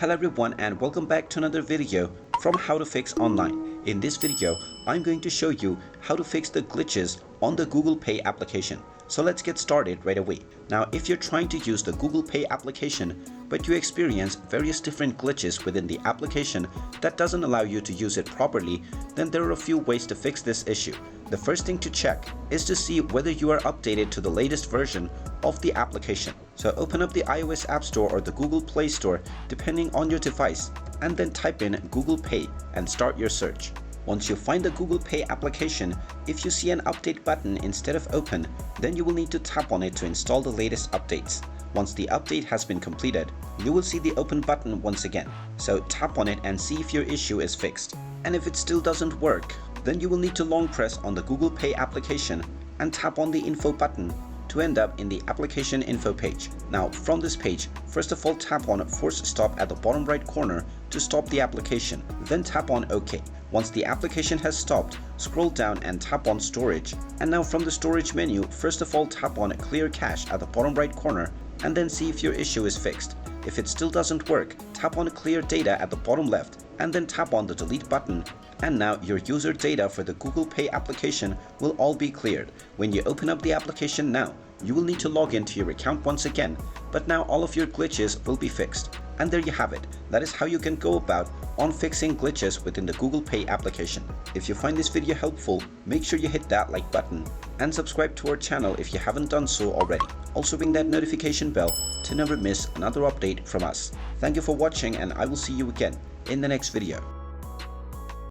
Hello everyone and welcome back to another video from How to Fix Online. In this video, I'm going to show you how to fix the glitches on the Google Pay application. So let's get started right away. Now, if you're trying to use the Google Pay application, but you experience various different glitches within the application that doesn't allow you to use it properly, then there are a few ways to fix this issue. The first thing to check is to see whether you are updated to the latest version of the application. So open up the iOS App Store or the Google Play Store depending on your device, and then type in Google Pay and start your search. Once you find the Google Pay application, if you see an update button instead of open, then you will need to tap on it to install the latest updates. Once the update has been completed, you will see the open button once again. So tap on it and see if your issue is fixed. And if it still doesn't work, then you will need to long press on the Google Pay application and tap on the info button to end up in the application info page. Now from this page, first of all tap on force stop at the bottom right corner to stop the application, then tap on OK. Once the application has stopped, scroll down and tap on storage. And now from the storage menu, first of all tap on clear cache at the bottom right corner and then see if your issue is fixed. If it still doesn't work, tap on clear data at the bottom left and then tap on the delete button. And now your user data for the Google Pay application will all be cleared. When you open up the application now, you will need to log into your account once again, but now all of your glitches will be fixed. And there you have it. That is how you can go about on fixing glitches within the Google Pay application. If you find this video helpful, make sure you hit that like button and subscribe to our channel if you haven't done so already. Also ring that notification bell to never miss another update from us. Thank you for watching and I will see you again in the next video.